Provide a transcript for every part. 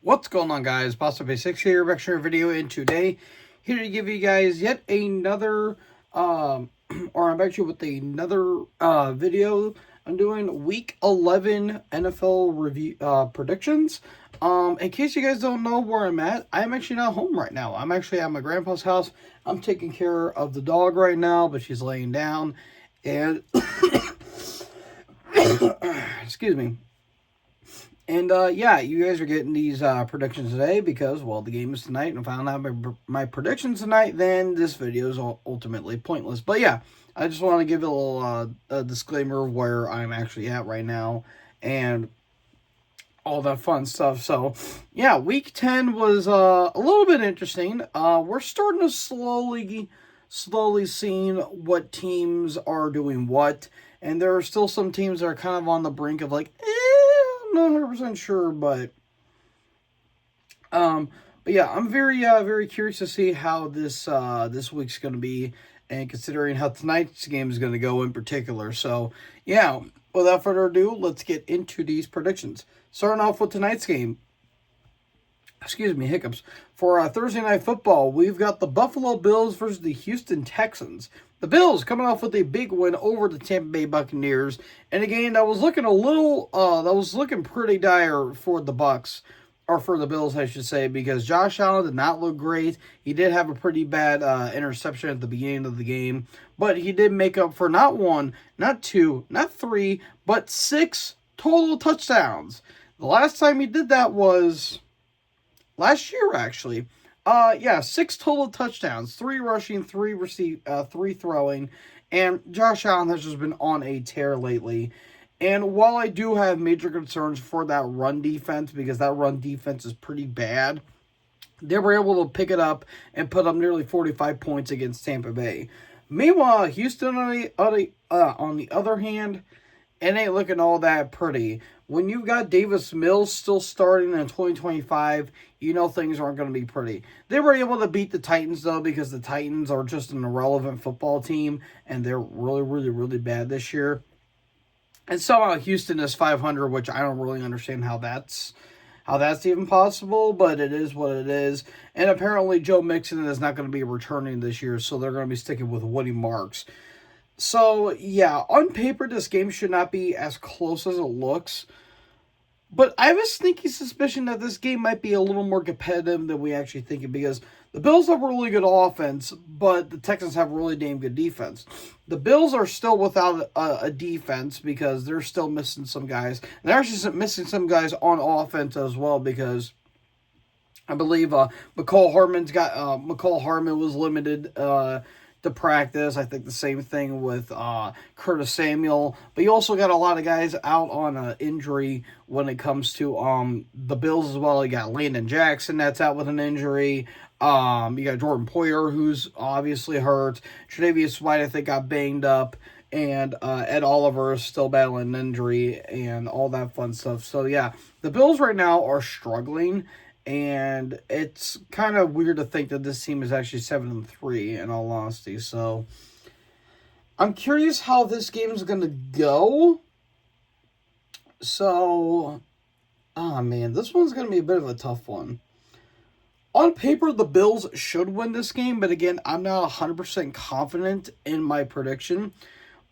What's going on, guys? Boss Basics here, back to your video, and today here to give you guys yet another or I'm actually with another video. I'm doing week 11 NFL review predictions. In case you guys don't know where I'm at, I'm actually not home right now. I'm actually at my grandpa's house. I'm taking care of the dog right now, but she's laying down, and excuse me. And yeah, you guys are getting these predictions today because, well, the game is tonight, and if I don't have my predictions tonight, then this video is ultimately pointless. But yeah, I just want to give a little a disclaimer of where I'm actually at right now and all that fun stuff. So yeah, week 10 was a little bit interesting. We're starting to slowly seeing what teams are doing what, and there are still some teams that are kind of on the brink of like, I'm not 100% sure, but yeah, I'm very curious to see how this week's going to be, and considering how tonight's game is going to go in particular. So yeah, without further ado, let's get into these predictions. Starting off with tonight's game. Excuse me, hiccups. For Thursday Night Football, we've got the Buffalo Bills versus the Houston Texans. The Bills coming off with a big win over the Tampa Bay Buccaneers, and a game that was looking pretty dire for the Bucs, or for the Bills, I should say, because Josh Allen did not look great. He did have a pretty bad interception at the beginning of the game, but he did make up for not one, not two, not three, but 6 total touchdowns. The last time he did that was last year, actually. Yeah, 6 total touchdowns, 3 rushing, 3 throwing, and Josh Allen has just been on a tear lately. And while I do have major concerns for that run defense, because that run defense is pretty bad, they were able to pick it up and put up nearly 45 points against Tampa Bay. Meanwhile, Houston, on the other hand, it ain't looking all that pretty. When you've got Davis Mills still starting in 2025, you know things aren't going to be pretty. They were able to beat the Titans, though, because the Titans are just an irrelevant football team, and they're really bad this year. And somehow Houston is 500, which I don't really understand how that's even possible, but it is what it is. And apparently Joe Mixon is not going to be returning this year, so they're going to be sticking with Woody Marks. So, yeah, on paper, this game should not be as close as it looks. But I have a sneaky suspicion that this game might be a little more competitive than we actually think it, because the Bills have a really good offense, but the Texans have really damn good defense. The Bills are still without a defense because they're still missing some guys. And they're actually missing some guys on offense as well, because I believe McCall Hardman was limited to practice. I think the same thing with Curtis Samuel. But you also got a lot of guys out on injury when it comes to the Bills as well. You got Landon Jackson that's out with an injury. You got Jordan Poyer, who's obviously hurt. Tre'Davious White, I think, got banged up. And Ed Oliver is still battling an injury and all that fun stuff. So, yeah, the Bills right now are struggling. And it's kind of weird to think that this team is actually 7-3, in all honesty. So I'm curious how this game is going to go. So, man, this one's going to be a bit of a tough one. On paper, the Bills should win this game, but again, I'm not 100% confident in my prediction.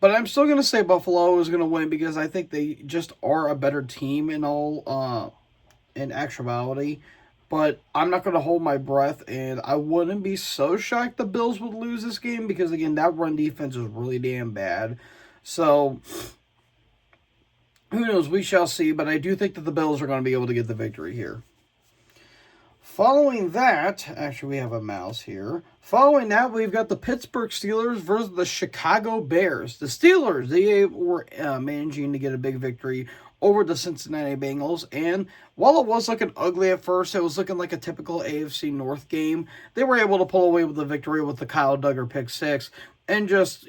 But I'm still going to say Buffalo is going to win because I think they just are a better team in actuality. But I'm not going to hold my breath, and I wouldn't be so shocked the Bills would lose this game because, again, that run defense is really damn bad. So, who knows? We shall see, but I do think that the Bills are going to be able to get the victory here. Following that, actually, we have a mouse here. Following that, we've got the Pittsburgh Steelers versus the Chicago Bears. The Steelers, they were managing to get a big victory over the Cincinnati Bengals, and while it was looking ugly at first, it was looking like a typical AFC North game. They were able to pull away with the victory with the Kyle Duggar pick six, and just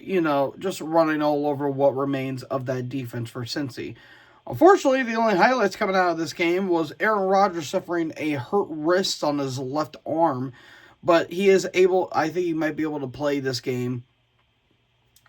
running all over what remains of that defense for Cincy. Unfortunately, the only highlights coming out of this game was Aaron Rodgers suffering a hurt wrist on his left arm, but I think he might be able to play this game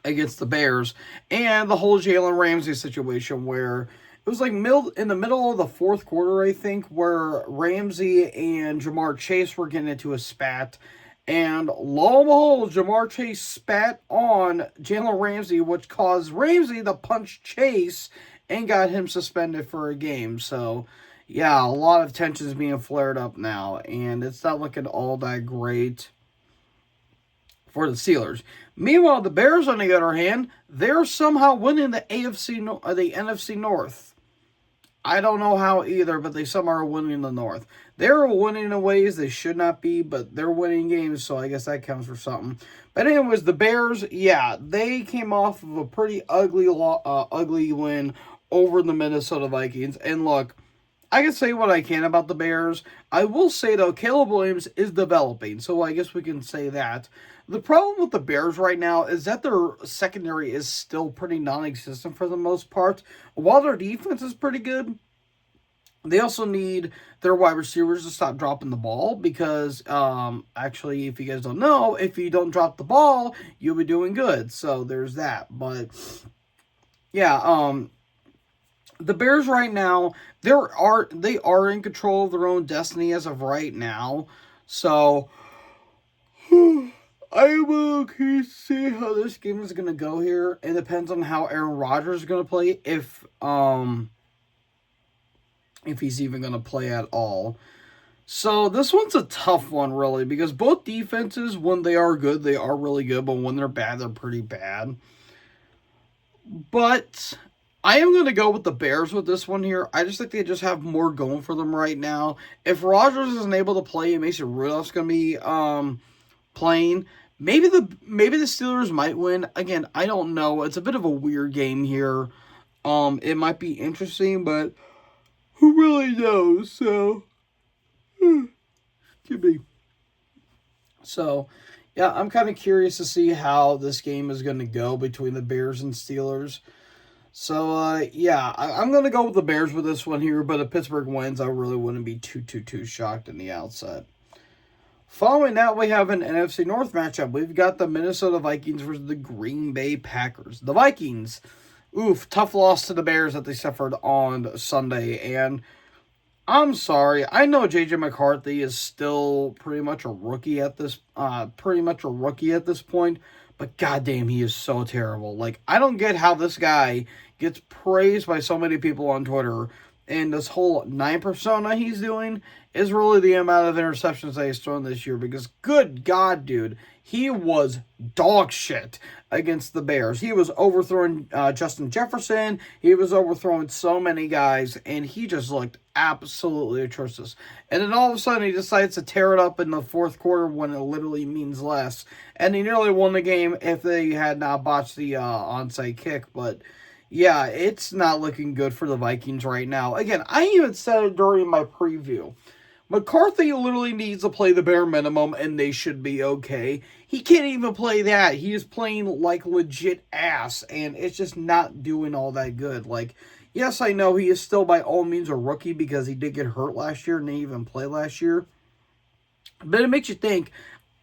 against the Bears, and the whole Jalen Ramsey situation where it was like in the middle of the fourth quarter, I think, where Ramsey and Ja'Marr Chase were getting into a spat. And lo and behold, Ja'Marr Chase spat on Jalen Ramsey, which caused Ramsey to punch Chase and got him suspended for a game. So, yeah, a lot of tensions being flared up now, and it's not looking all that great for the Steelers. Meanwhile, the Bears, on the other hand, they're somehow winning the NFC North. I don't know how either, but they somehow are winning the North. They're winning in ways they should not be, but they're winning games, so I guess that counts for something. But anyways, the Bears, yeah, they came off of a pretty ugly win over the Minnesota Vikings. And look, I can say what I can about the Bears. I will say, though, Caleb Williams is developing, so I guess we can say that. The problem with the Bears right now is that their secondary is still pretty non-existent for the most part. While their defense is pretty good, they also need their wide receivers to stop dropping the ball because, actually, if you guys don't know, if you don't drop the ball, you'll be doing good. So there's that. But, yeah, the Bears right now, they are in control of their own destiny as of right now. So, I will see how this game is going to go here. It depends on how Aaron Rodgers is going to play, if he's even going to play at all. So this one's a tough one, really, because both defenses, when they are good, they are really good, but when they're bad, they're pretty bad. But I am going to go with the Bears with this one here. I just think they just have more going for them right now. If Rodgers isn't able to play, Mason Rudolph's going to be playing. Maybe the Steelers might win. Again, I don't know. It's a bit of a weird game here. It might be interesting, but who really knows? So, could be. So, yeah, I'm kind of curious to see how this game is going to go between the Bears and Steelers. So, yeah, I'm going to go with the Bears with this one here, but if Pittsburgh wins, I really wouldn't be too shocked in the outset. Following that, we have an NFC North matchup. We've got the Minnesota Vikings versus the Green Bay Packers. The Vikings, tough loss to the Bears that they suffered on Sunday. And I'm sorry, I know J.J. McCarthy is still pretty much a rookie at this point, but goddamn, he is so terrible. Like, I don't get how this guy gets praised by so many people on Twitter. And this whole 9 persona he's doing is really the amount of interceptions that he's thrown this year. Because, good God, dude, he was dog shit against the Bears. He was overthrowing Justin Jefferson. He was overthrowing so many guys. And he just looked absolutely atrocious. And then all of a sudden he decides to tear it up in the fourth quarter when it literally means less. And he nearly won the game if they had not botched the onside kick. But yeah, it's not looking good for the Vikings right now. Again, I even said it during my preview. McCarthy literally needs to play the bare minimum, and they should be okay. He can't even play that. He is playing like legit ass, and it's just not doing all that good. Like, yes, I know he is still by all means a rookie because he did get hurt last year and didn't even play last year. But it makes you think,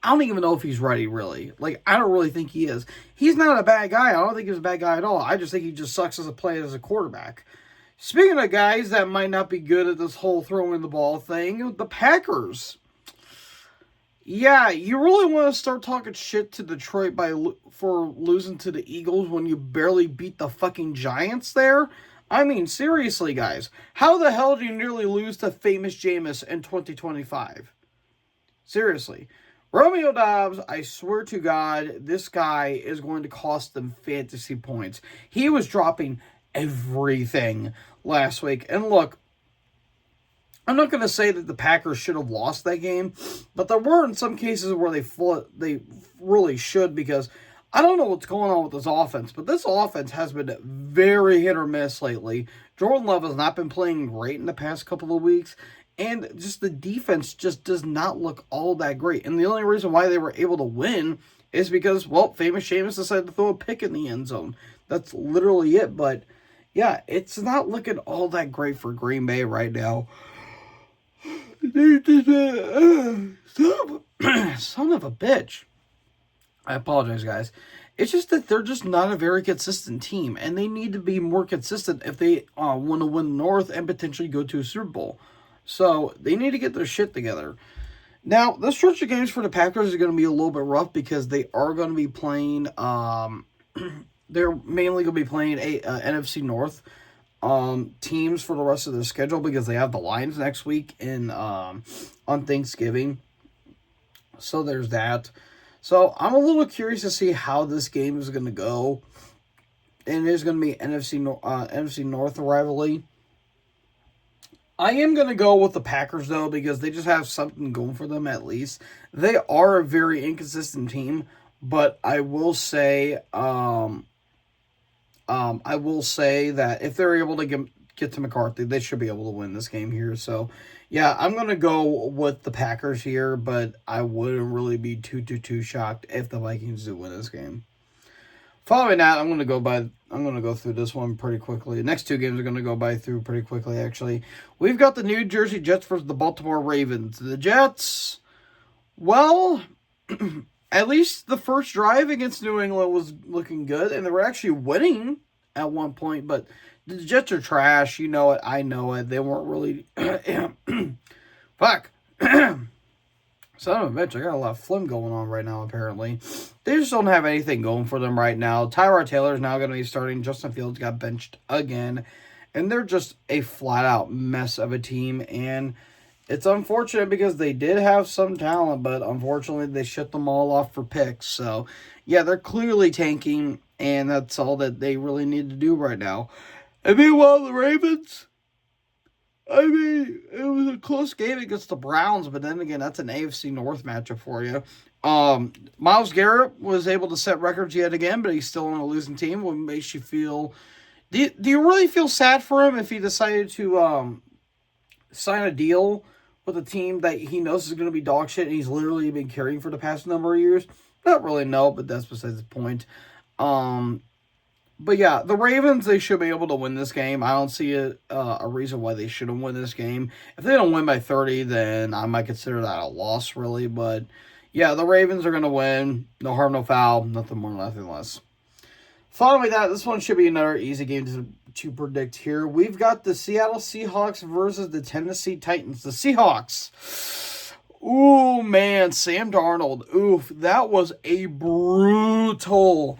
I don't even know if he's ready, really. Like, I don't really think he is. He's not a bad guy. I don't think he's a bad guy at all. I just think he just sucks as a player, as a quarterback. Speaking of guys that might not be good at this whole throwing the ball thing, the Packers. Yeah, you really want to start talking shit to Detroit for losing to the Eagles when you barely beat the fucking Giants there? I mean, seriously, guys. How the hell do you nearly lose to famous Jameis in 2025? Seriously. Romeo Doubs, I swear to God, this guy is going to cost them fantasy points. He was dropping everything last week. And look, I'm not going to say that the Packers should have lost that game, but there were in some cases where they really should, because I don't know what's going on with this offense, but this offense has been very hit or miss lately. Jordan Love has not been playing great in the past couple of weeks, and just the defense just does not look all that great. And the only reason why they were able to win is because, well, famous Jameis decided to throw a pick in the end zone. That's literally it. But, yeah, it's not looking all that great for Green Bay right now. Son of a bitch. I apologize, guys. It's just that they're just not a very consistent team, and they need to be more consistent if they want to win the North and potentially go to a Super Bowl. So they need to get their shit together. Now, the stretch of games for the Packers is going to be a little bit rough because they are going to be playing. They're mainly going to be playing NFC North teams for the rest of their schedule because they have the Lions next week on Thanksgiving. So there's that. So I'm a little curious to see how this game is going to go. And there's going to be NFC North rivalry. I am going to go with the Packers, though, because they just have something going for them, at least. They are a very inconsistent team, but I will say that if they're able to get to McCarthy, they should be able to win this game here. So, yeah, I'm going to go with the Packers here, but I wouldn't really be too shocked if the Vikings do win this game. Following that, I'm going to go through this one pretty quickly. The next two games are going to go through pretty quickly, actually. We've got the New Jersey Jets versus the Baltimore Ravens. The Jets, well, at least the first drive against New England was looking good, and they were actually winning at one point, but the Jets are trash. You know it. I know it. They weren't really... Fuck. Son of a bitch, I got a lot of phlegm going on right now, apparently. They just don't have anything going for them right now. Tyrod Taylor is now going to be starting. Justin Fields got benched again. And they're just a flat-out mess of a team. And it's unfortunate because they did have some talent, but unfortunately they shut them all off for picks. So, yeah, they're clearly tanking, and that's all that they really need to do right now. And meanwhile, the Ravens... I mean, it was a close game against the Browns, but then again, that's an AFC North matchup for you. Myles Garrett was able to set records yet again, but he's still on a losing team. What makes you feel... Do you really feel sad for him if he decided to sign a deal with a team that he knows is going to be dog shit and he's literally been carrying for the past number of years? Not really, no, but that's besides the point. But yeah, the Ravens, they should be able to win this game. I don't see a reason why they shouldn't win this game. If they don't win by 30, then I might consider that a loss, really. But yeah, the Ravens are going to win. No harm, no foul. Nothing more, nothing less. Following that, this one should be another easy game to predict here. We've got the Seattle Seahawks versus the Tennessee Titans. The Seahawks. Ooh, man, Sam Darnold. Oof, that was a brutal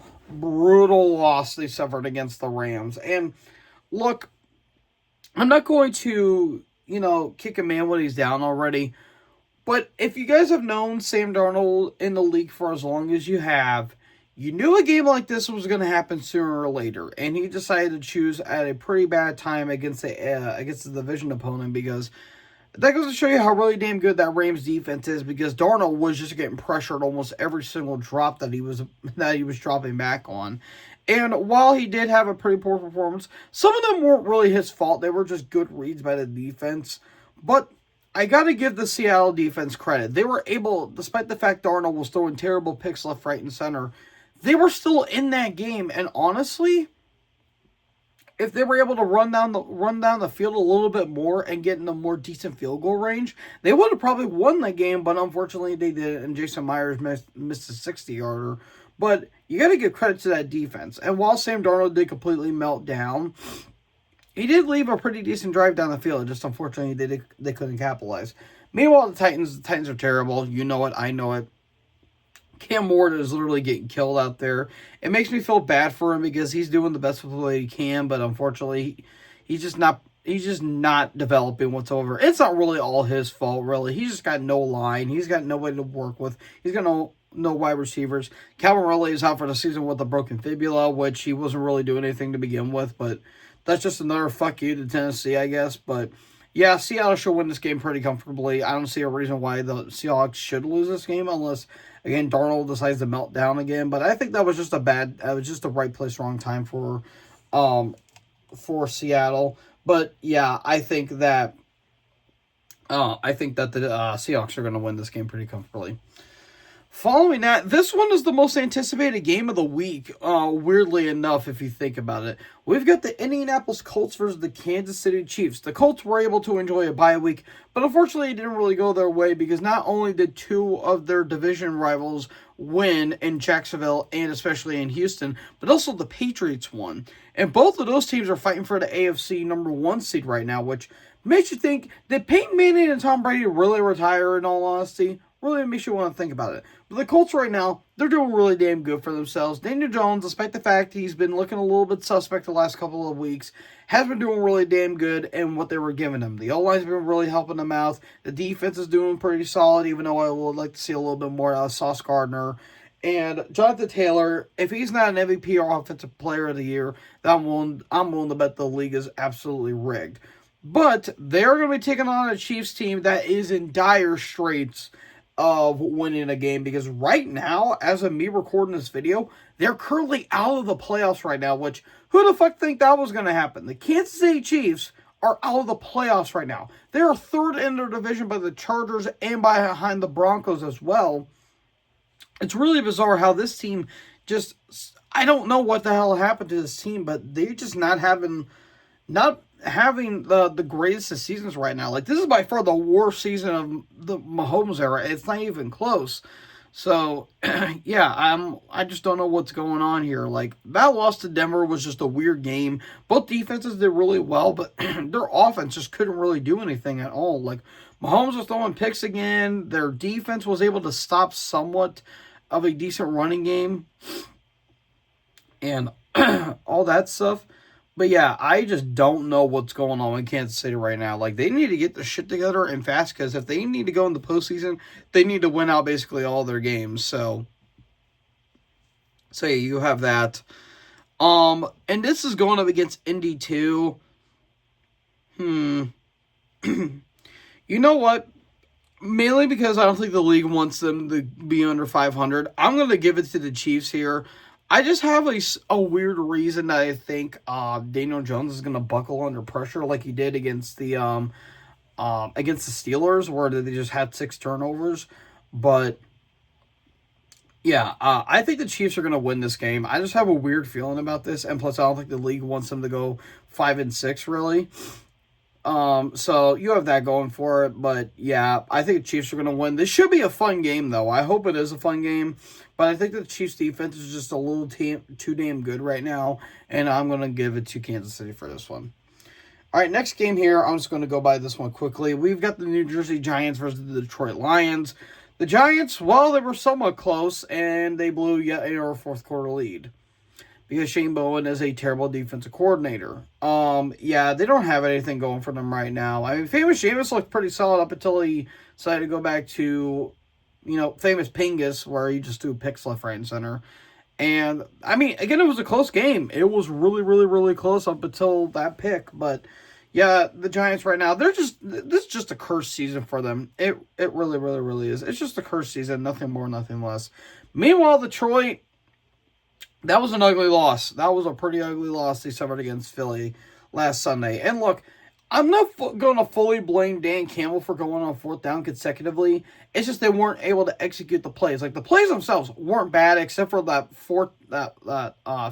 loss they suffered against the Rams. And look, I'm not going to, kick a man when he's down already. But if you guys have known Sam Darnold in the league for as long as you have, you knew a game like this was going to happen sooner or later. And he decided to choose at a pretty bad time against the division opponent because that goes to show you how really damn good that Rams defense is because Darnold was just getting pressured almost every single drop that he was dropping back on. And while he did have a pretty poor performance, some of them weren't really his fault. They were just good reads by the defense. But I got to give the Seattle defense credit. They were able, despite the fact Darnold was throwing terrible picks left, right, and center, they were still in that game. And honestly, if they were able to run down the field a little bit more and get in a more decent field goal range, they would have probably won that game, but unfortunately they did, and Jason Myers missed a 60-yarder. But you got to give credit to that defense. And while Sam Darnold did completely melt down, he did leave a pretty decent drive down the field. Just unfortunately they couldn't capitalize. Meanwhile, the Titans are terrible. You know it. I know it. Cam Ward is literally getting killed out there. It makes me feel bad for him because he's doing the best with what he can, but unfortunately, he's just not developing whatsoever. It's not really all his fault, really. He's just got no line. He's got nobody to work with. He's got no wide receivers. Calvin Ridley is out for the season with a broken fibula, which he wasn't really doing anything to begin with, but that's just another fuck you to Tennessee, I guess. But yeah, Seattle should win this game pretty comfortably. I don't see a reason why the Seahawks should lose this game unless, again, Darnold decides to melt down again. But I think that was just the right place, wrong time for Seattle. But yeah, I think that the Seahawks are going to win this game pretty comfortably. Following that, this one is the most anticipated game of the week, weirdly enough, if you think about it. We've got the Indianapolis Colts versus the Kansas City Chiefs. The Colts were able to enjoy a bye week, but unfortunately it didn't really go their way because not only did two of their division rivals win in Jacksonville and especially in Houston, but also the Patriots won. And both of those teams are fighting for the AFC #1 seed right now, which makes you think, did Peyton Manning and Tom Brady really retire in all honesty? Really makes you want to think about it. But the Colts right now, they're doing really damn good for themselves. Daniel Jones, despite the fact he's been looking a little bit suspect the last couple of weeks, has been doing really damn good in what they were giving him. The O-line's been really helping him out. The defense is doing pretty solid, even though I would like to see a little bit more out of Sauce Gardner. And Jonathan Taylor, if he's not an MVP or Offensive Player of the Year, I'm willing to bet the league is absolutely rigged. But they're going to be taking on a Chiefs team that is in dire straits of winning a game, because right now, as of me recording this video, they're currently out of the playoffs right now, which, who the fuck think that was going to happen? The Kansas City Chiefs are out of the playoffs right now. They are third in their division by the Chargers and behind the Broncos as well. It's really bizarre how this team just, I don't know what the hell happened to this team, but they're just not having the greatest of seasons right now. Like, this is by far the worst season of the Mahomes era. It's not even close. So, yeah, I just don't know what's going on here. Like, that loss to Denver was just a weird game. Both defenses did really well, but their offense just couldn't really do anything at all. Like, Mahomes was throwing picks again. Their defense was able to stop somewhat of a decent running game and all that stuff. But yeah, I just don't know what's going on in Kansas City right now. Like, they need to get the shit together and fast, because if they need to go in the postseason, they need to win out basically all their games. So yeah, you have that. And this is going up against Indy too. You know what? Mainly because I don't think the league wants them to be under 500. I'm going to give it to the Chiefs here. I just have a weird reason that I think Daniel Jones is going to buckle under pressure like he did against the Steelers, where they just had 6 turnovers. But yeah, I think the Chiefs are going to win this game. I just have a weird feeling about this, and plus I don't think the league wants them to go 5-6 really. So you have that going for it, but yeah, I think the Chiefs are going to win. This should be a fun game, though. I hope it is a fun game, but I think the Chiefs defense is just a little too damn good right now, and I'm going to give it to Kansas City for this one. All right, next game here, I'm just going to go by this one quickly. We've got the New Jersey Giants versus the Detroit Lions. The Giants, well, they were somewhat close, and they blew yet another fourth quarter lead, because Shane Bowen is a terrible defensive coordinator. Yeah, they don't have anything going for them right now. I mean, Famous Jameis looked pretty solid up until he decided to go back to, Famous Pingus, where he just threw picks left, right, and center. And, I mean, again, it was a close game. It was really, really, really close up until that pick. But, yeah, the Giants right now, this is just a cursed season for them. It really, really, really is. It's just a cursed season, nothing more, nothing less. Meanwhile, Detroit, that was an ugly loss. That was a pretty ugly loss they suffered against Philly last Sunday. And look, I'm not going to fully blame Dan Campbell for going on 4th down consecutively. It's just they weren't able to execute the plays. Like, the plays themselves weren't bad, except for that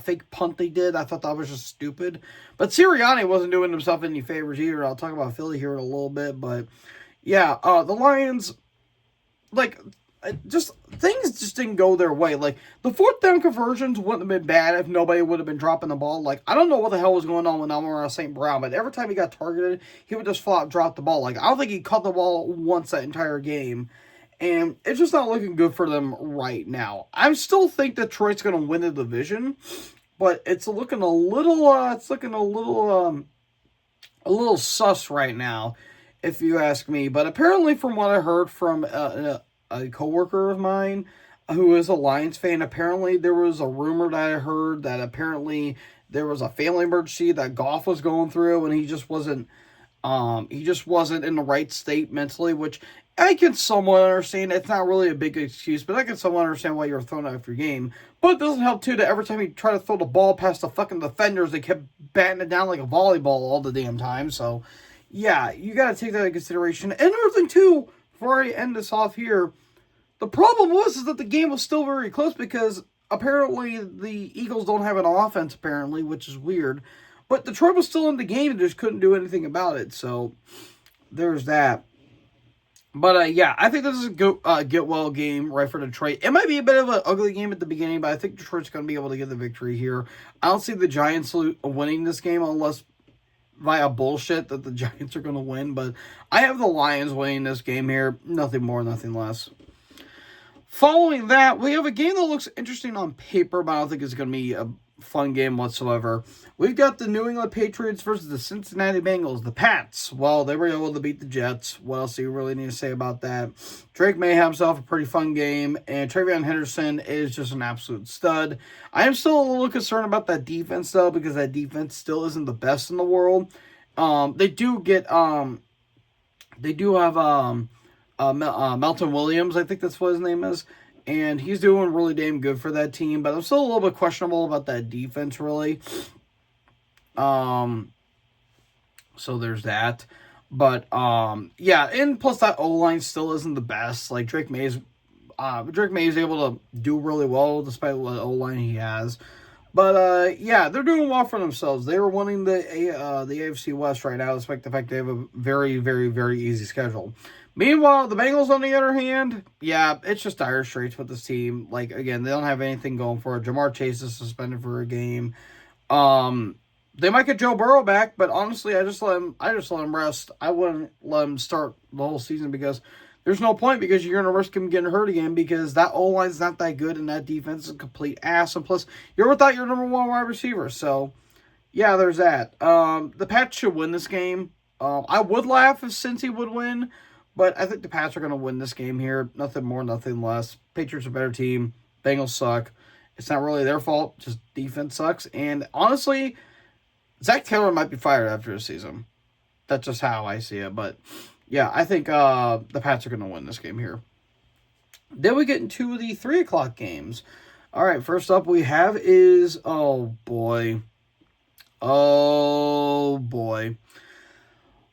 fake punt they did. I thought that was just stupid. But Sirianni wasn't doing himself any favors either. I'll talk about Philly here in a little bit. But, yeah, the Lions, like, things just didn't go their way. Like, the 4th down conversions wouldn't have been bad if nobody would have been dropping the ball. Like, I don't know what the hell was going on with Amon-Ra St. Brown, but every time he got targeted, he would just flat drop the ball. Like, I don't think he caught the ball once that entire game. And it's just not looking good for them right now. I still think Detroit's going to win the division, but it's looking a little sus right now, if you ask me. But apparently, from what I heard from a coworker of mine who is a Lions fan, apparently there was a rumor that I heard that apparently there was a family emergency that Goff was going through, and he just wasn't in the right state mentally, which I can somewhat understand. It's not really a big excuse, but I can somewhat understand why you're thrown out of your game. But it doesn't help, too, that every time you try to throw the ball past the fucking defenders, they kept batting it down like a volleyball all the damn time. So, yeah, you got to take that into consideration. And another thing, too, before I end this off here, The problem is that the game was still very close because apparently the Eagles don't have an offense, apparently, which is weird. But Detroit was still in the game and just couldn't do anything about it. So there's that. But yeah, I think this is a get well game right for Detroit. It might be a bit of an ugly game at the beginning, but I think Detroit's going to be able to get the victory here. I don't see the Giants winning this game unless via bullshit that the Giants are going to win. But I have the Lions winning this game here. Nothing more, nothing less. Following that, we have a game that looks interesting on paper, but I don't think it's going to be a fun game whatsoever. We've got the New England Patriots versus the Cincinnati Bengals, the Pats. Well, they were able to beat the Jets. What else do you really need to say about that? Drake may have himself a pretty fun game, and TreVeyon Henderson is just an absolute stud. I am still a little concerned about that defense, though, because that defense still isn't the best in the world. They do have Melton Williams, I think that's what his name is. And he's doing really damn good for that team. But I'm still a little bit questionable about that defense, really. So there's that. But, yeah. And plus that O-line still isn't the best. Like, Drake May is able to do really well despite what O-line he has. But, yeah, they're doing well for themselves. They were winning the AFC West right now, despite the fact they have a very, very, very easy schedule. Meanwhile, the Bengals, on the other hand, yeah, it's just dire straits with this team. Like, again, they don't have anything going for it. Jamar Chase is suspended for a game. They might get Joe Burrow back, but honestly, I just let him rest. I wouldn't let him start the whole season because there's no point, because you're going to risk him getting hurt again because that O-line's not that good and that defense is a complete ass. And plus, you're without your number one wide receiver. So, yeah, there's that. The Pats should win this game. I would laugh if Cincy would win, but I think the Pats are going to win this game here. Nothing more, nothing less. Patriots are a better team. Bengals suck. It's not really their fault. Just defense sucks. And honestly, Zach Taylor might be fired after the season. That's just how I see it. But, yeah, I think the Pats are going to win this game here. Then we get into the 3 o'clock games. All right, first up we have is, oh, boy.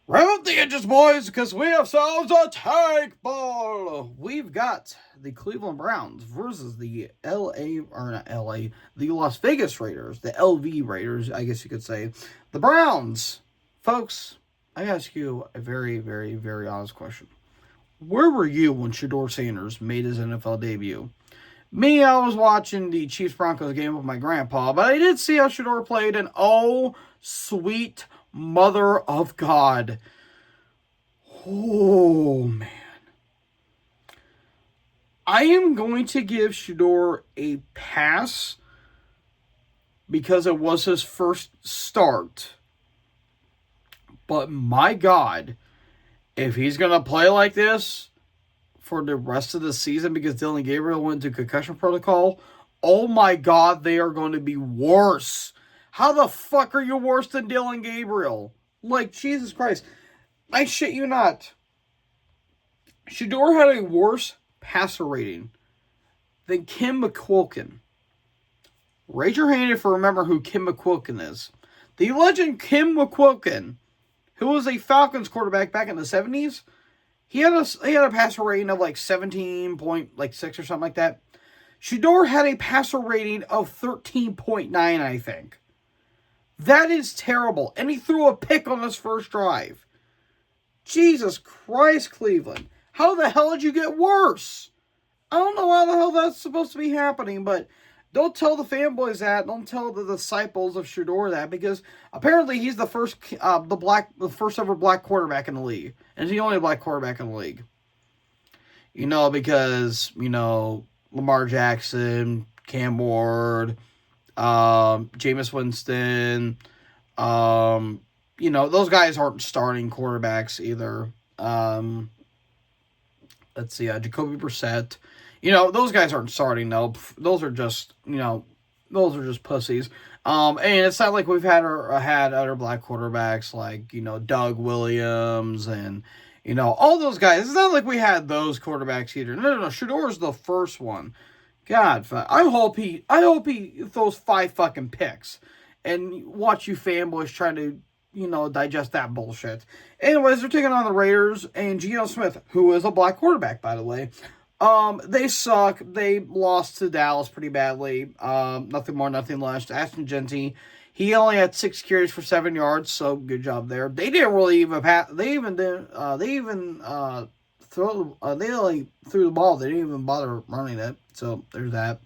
Rev up the engines, boys, because we have ourselves a tank ball. We've got the Cleveland Browns versus the the Las Vegas Raiders, the LV Raiders, I guess you could say. The Browns. Folks, I ask you a very, very, very honest question. Where were you when Shedeur Sanders made his NFL debut? Me, I was watching the Chiefs-Broncos game with my grandpa, but I did see how Shedeur played, and oh, sweet mother of God. Oh, man. I am going to give Shedeur a pass because it was his first start. But my God, if he's going to play like this for the rest of the season because Dillon Gabriel went into concussion protocol, oh my God, they are going to be worse. How the fuck are you worse than Dillon Gabriel? Like, Jesus Christ. I shit you not. Shedeur had a worse passer rating than Kim McQuilkin. Raise your hand if you remember who Kim McQuilkin is. The legend Kim McQuilkin, who was a Falcons quarterback back in the 70s, he had a passer rating of like 17.6 or something like that. Shedeur had a passer rating of 13.9, I think. That is terrible. And he threw a pick on his first drive. Jesus Christ, Cleveland. How the hell did you get worse? I don't know how the hell that's supposed to be happening, but don't tell the fanboys that. Don't tell the disciples of Shedeur that, because apparently he's the first ever black quarterback in the league. And he's the only black quarterback in the league. Because, Lamar Jackson, Cam Ward, Jameis Winston, those guys aren't starting quarterbacks either. Let's see, Jacoby Brissett. Those guys aren't starting, though. Those are just pussies. And it's not like we've had other black quarterbacks like, Doug Williams and, all those guys. It's not like we had those quarterbacks either. No. Shedeur's the first one. God, I hope he throws 5 fucking picks and watch you fanboys trying to, digest that bullshit. Anyways, they're taking on the Raiders and Geno Smith, who is a black quarterback, by the way. They suck. They lost to Dallas pretty badly. Nothing more, nothing less. Ashton Genty, he only had 6 carries for 7 yards, so good job there. They didn't really even pass. They even did. Throw. They only threw the ball. They didn't even bother running it. So there's that.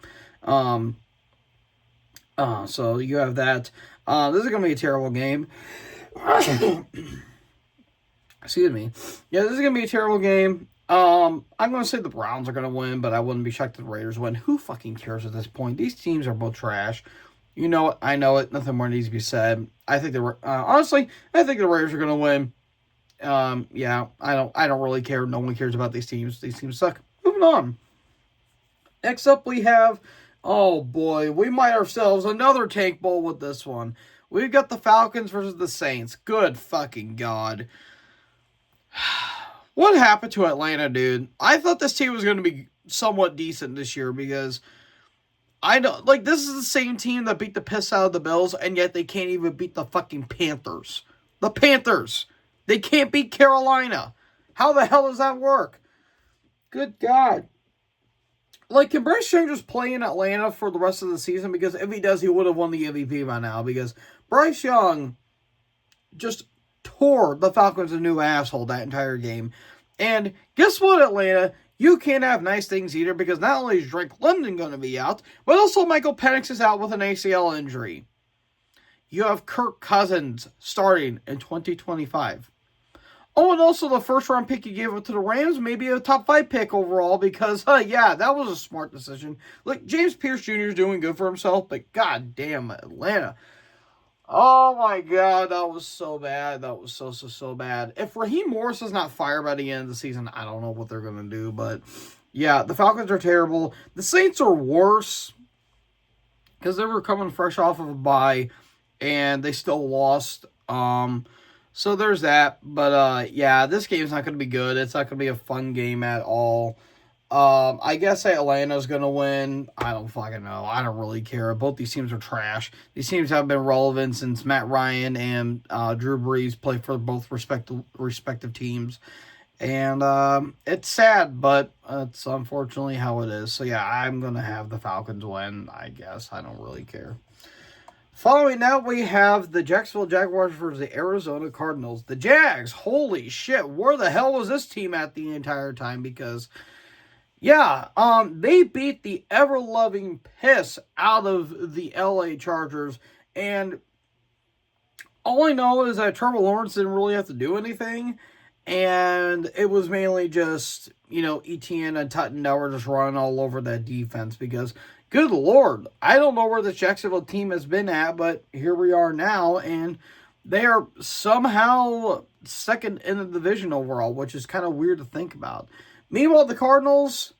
So you have that. This is gonna be a terrible game. Excuse me. Yeah, this is gonna be a terrible game. I'm going to say the Browns are going to win, but I wouldn't be shocked if the Raiders win. Who fucking cares at this point? These teams are both trash. You know it. I know it. Nothing more needs to be said. I think honestly, I think the Raiders are going to win. Yeah, I don't really care. No one cares about these teams. These teams suck. Moving on. Next up, we have, oh boy, we might ourselves another tank bowl with this one. We've got the Falcons versus the Saints. Good fucking God. What happened to Atlanta, dude? I thought this team was going to be somewhat decent this year because I know, like, this is the same team that beat the piss out of the Bills, and yet they can't even beat the fucking Panthers. The Panthers. They can't beat Carolina. How the hell does that work? Good God. Like, can Bryce Young just play in Atlanta for the rest of the season? Because if he does, he would have won the MVP by now. Because Bryce Young just tore the Falcons a new asshole that entire game. And guess what, Atlanta? You can't have nice things either because not only is Drake London going to be out, but also Michael Penix is out with an ACL injury. You have Kirk Cousins starting in 2025. Oh, and also the first round pick you gave up to the Rams may be a top 5 pick overall because, yeah, that was a smart decision. Like, James Pierce Jr. is doing good for himself, but goddamn, Atlanta. Oh my God, that was so bad. That was so bad. If Raheem Morris is not fired by the end of the season, I don't know what they're going to do. But yeah, the Falcons are terrible. The Saints are worse because they were coming fresh off of a bye and they still lost. So there's that. But yeah, this game's not going to be good. It's not going to be a fun game at all. I guess Atlanta's going to win. I don't fucking know. I don't really care. Both these teams are trash. These teams have been relevant since Matt Ryan and Drew Brees played for both respective teams. And it's sad, but it's unfortunately how it is. So yeah, I'm going to have the Falcons win, I guess. I don't really care. Following that, we have the Jacksonville Jaguars versus the Arizona Cardinals. The Jags, holy shit, where the hell was this team at the entire time? Because yeah, they beat the ever-loving piss out of the LA Chargers, and all I know is that Trevor Lawrence didn't really have to do anything, and it was mainly just, Etienne and Tutton that were just running all over that defense, because, good Lord, I don't know where the Jacksonville team has been at, but here we are now, and they are somehow second in the division overall, which is kind of weird to think about. Meanwhile, the Cardinals,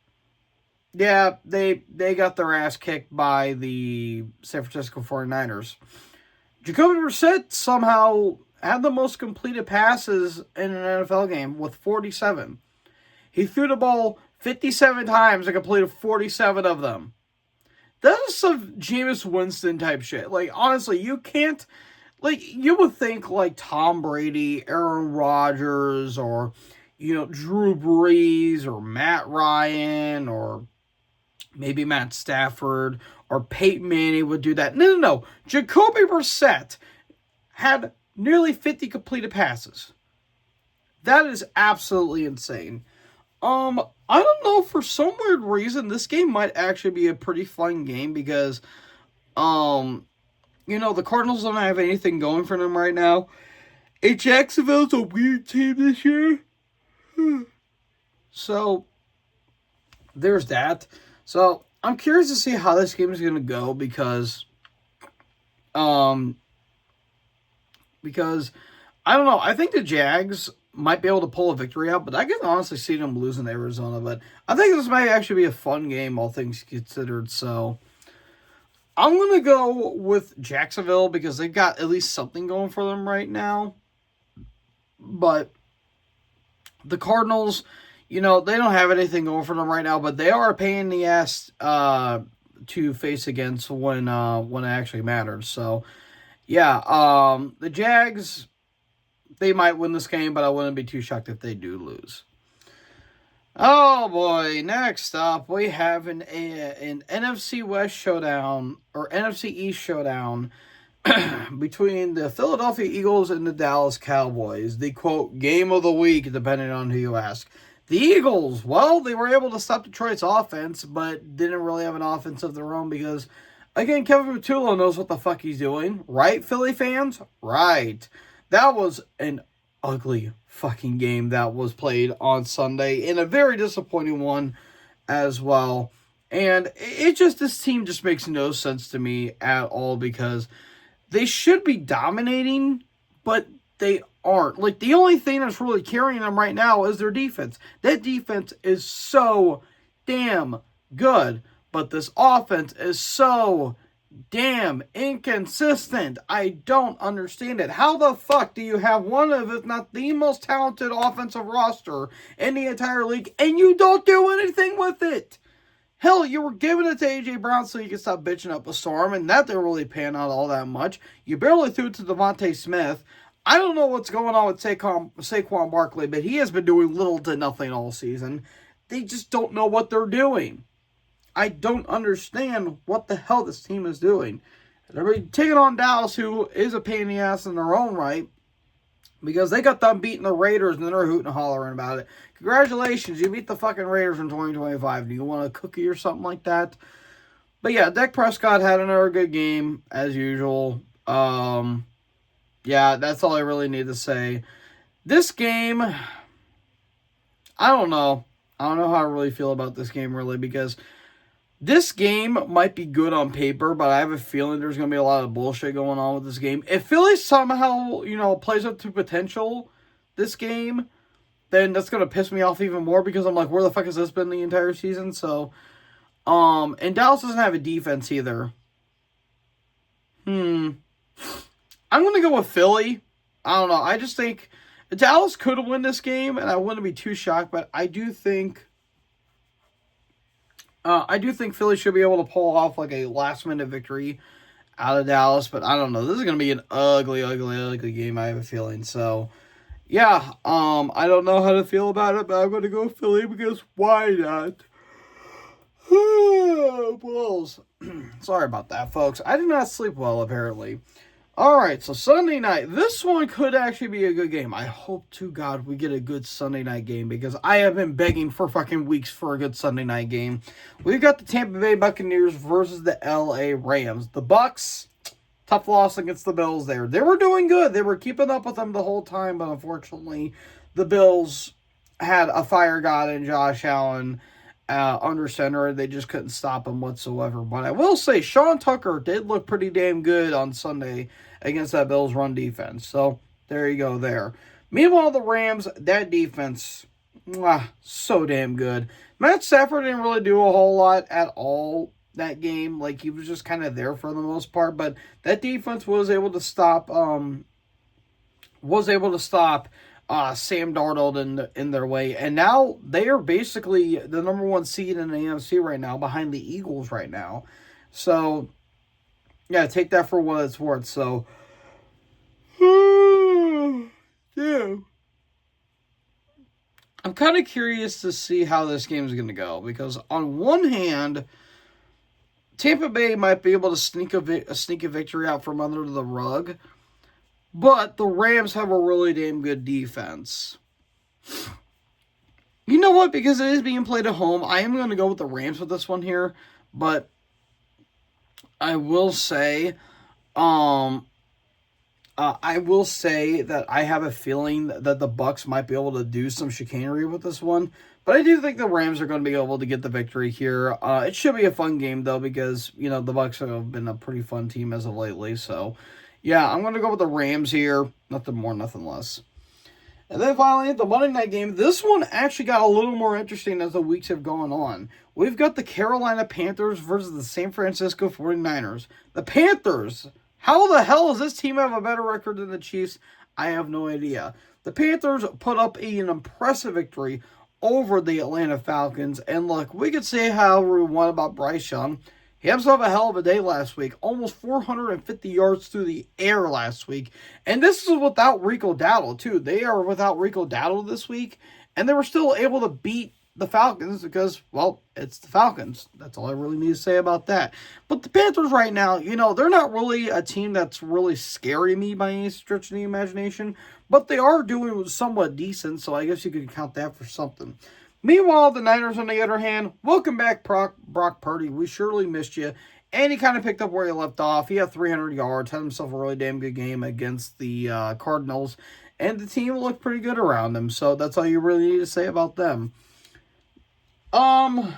yeah, they got their ass kicked by the San Francisco 49ers. Jacoby Brissett somehow had the most completed passes in an NFL game with 47. He threw the ball 57 times and completed 47 of them. That is some Jameis Winston type shit. Like, honestly, you can't, like, you would think, like, Tom Brady, Aaron Rodgers, or, Drew Brees, or Matt Ryan, or maybe Matt Stafford, or Peyton Manning would do that. No. Jacoby Brissett had nearly 50 completed passes. That is absolutely insane. I don't know, for some weird reason, this game might actually be a pretty fun game because, the Cardinals don't have anything going for them right now. And Jacksonville's a weird team this year. So, there's that. So, I'm curious to see how this game is going to go because I don't know, I think the Jags might be able to pull a victory out, but I can honestly see them losing to Arizona, but I think this might actually be a fun game, all things considered, so I'm going to go with Jacksonville because they've got at least something going for them right now, but the Cardinals, they don't have anything going for them right now, but they are a pain in the ass to face against when it actually matters, so yeah, the Jags, they might win this game, but I wouldn't be too shocked if they do lose. Oh boy, next up we have an NFC West showdown, or NFC East showdown, between the Philadelphia Eagles and the Dallas Cowboys. The quote, game of the week, depending on who you ask. The Eagles, well, they were able to stop Detroit's offense, but didn't really have an offense of their own because, again, Kevin Patullo knows what the fuck he's doing. Right, Philly fans? Right. That was an ugly fucking game that was played on Sunday, and a very disappointing one as well. And this team just makes no sense to me at all because they should be dominating, but they aren't. Like, the only thing that's really carrying them right now is their defense. That defense is so damn good, but this offense is so damn inconsistent. I don't understand it. How the fuck do you have one of, if not the most talented offensive roster in the entire league, and you don't do anything with it? Hell, you were giving it to A.J. Brown so you could stop bitching up a storm, and that didn't really pan out all that much. You barely threw it to Devontae Smith. I don't know what's going on with Saquon Barkley, but he has been doing little to nothing all season. They just don't know what they're doing. I don't understand what the hell this team is doing. They're taking on Dallas, who is a pain in the ass in their own right, because they got done beating the Raiders and then they're hooting and hollering about it. Congratulations, you beat the fucking Raiders in 2025. Do you want a cookie or something like that? But yeah, Dak Prescott had another good game, as usual. Yeah, that's all I really need to say. This game, I don't know. I don't know how I really feel about this game, really, because this game might be good on paper, but I have a feeling there's going to be a lot of bullshit going on with this game. If Philly somehow, plays up to potential this game, then that's going to piss me off even more because I'm like, where the fuck has this been the entire season? So, and Dallas doesn't have a defense either. I'm going to go with Philly. I don't know. I just think Dallas could win this game, and I wouldn't be too shocked, but I do think Philly should be able to pull off like a last-minute victory out of Dallas, but I don't know. This is going to be an ugly, ugly, ugly game, I have a feeling. So, yeah, I don't know how to feel about it, but I'm going to go Philly because why not? Bulls. Sorry about that, folks. I did not sleep well, apparently. Alright, so Sunday night. This one could actually be a good game. I hope to God we get a good Sunday night game because I have been begging for fucking weeks for a good Sunday night game. We've got the Tampa Bay Buccaneers versus the LA Rams. The Bucks, tough loss against the Bills there. They were doing good. They were keeping up with them the whole time, but unfortunately, the Bills had a fire god in Josh Allen under center. They just couldn't stop him whatsoever. But I will say, Sean Tucker did look pretty damn good on Sunday against that Bills run defense. So there you go there. Meanwhile, the Rams, that defense, so damn good. Matt Stafford didn't really do a whole lot at all that game. Like, he was just kind of there for the most part. But that defense was able to stop Sam Darnold in their way. And now they are basically the number one seed in the AFC right now, behind the Eagles right now. So, yeah, take that for what it's worth. So, yeah. I'm kind of curious to see how this game is going to go. Because on one hand, Tampa Bay might be able to sneak a victory out from under the rug. But the Rams have a really damn good defense. You know what? Because it is being played at home, I am going to go with the Rams with this one here. But I will say, that I have a feeling that the Bucks might be able to do some chicanery with this one. But I do think the Rams are going to be able to get the victory here. It should be a fun game, though, because, the Bucks have been a pretty fun team as of lately. So, yeah, I'm going to go with the Rams here. Nothing more, nothing less. And then finally, the Monday night game. This one actually got a little more interesting as the weeks have gone on. We've got the Carolina Panthers versus the San Francisco 49ers. The Panthers, how the hell does this team have a better record than the Chiefs? I have no idea. The Panthers put up an impressive victory over the Atlanta Falcons. And look, we could say however we want about Bryce Young. He had himself a hell of a day last week. Almost 450 yards through the air last week. And this is without Rico Dowdle, too. They are without Rico Dowdle this week. And they were still able to beat the Falcons because, well, it's the Falcons. That's all I really need to say about that. But the Panthers right now, they're not really a team that's really scaring me by any stretch of the imagination, but they are doing somewhat decent, so I guess you could count that for something. Meanwhile, the Niners, on the other hand, welcome back Brock Purdy. We surely missed you. And he kind of picked up where he left off. He had 300 yards, had himself a really damn good game against the Cardinals. And the team looked pretty good around him. So that's all you really need to say about them. On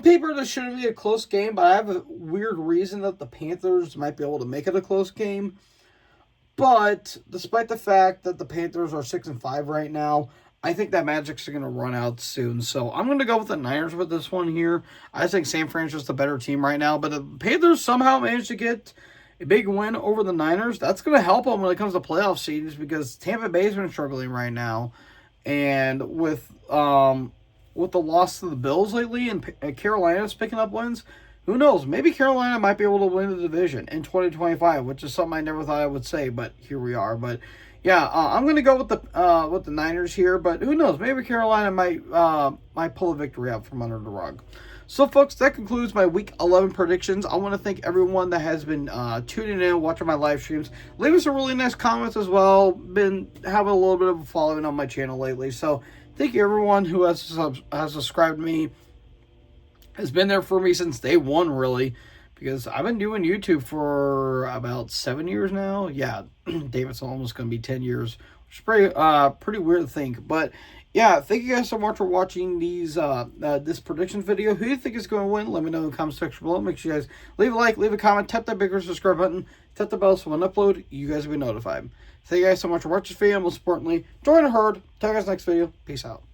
paper, this shouldn't be a close game, but I have a weird reason that the Panthers might be able to make it a close game. But despite the fact that the Panthers are 6-5 right now, I think that Magic's going to run out soon. So I'm going to go with the Niners with this one here. I think San Francisco's the better team right now. But the Panthers somehow managed to get a big win over the Niners. That's going to help them when it comes to playoff seeds because Tampa Bay's been struggling right now. And with the loss to the Bills lately and Carolina's picking up wins, who knows? Maybe Carolina might be able to win the division in 2025, which is something I never thought I would say, but here we are. But yeah, I'm going to go with the Niners here, but who knows? Maybe Carolina might pull a victory out from under the rug. So, folks, that concludes my Week 11 predictions. I want to thank everyone that has been tuning in, watching my live streams. Leave us some really nice comments as well. Been having a little bit of a following on my channel lately. So, thank you, everyone who has subscribed to me. Has been there for me since day one, really. Because I've been doing YouTube for about 7 years now. Yeah, David's almost going to be 10 years. Which is pretty weird to think. But, yeah, thank you guys so much for watching this prediction video. Who do you think is going to win? Let me know in the comment section below. Make sure you guys leave a like, leave a comment, tap that bigger subscribe button, tap the bell so when I upload, you guys will be notified. Thank you guys so much for watching this video. And most importantly, join the herd. Till you guys next video. Peace out.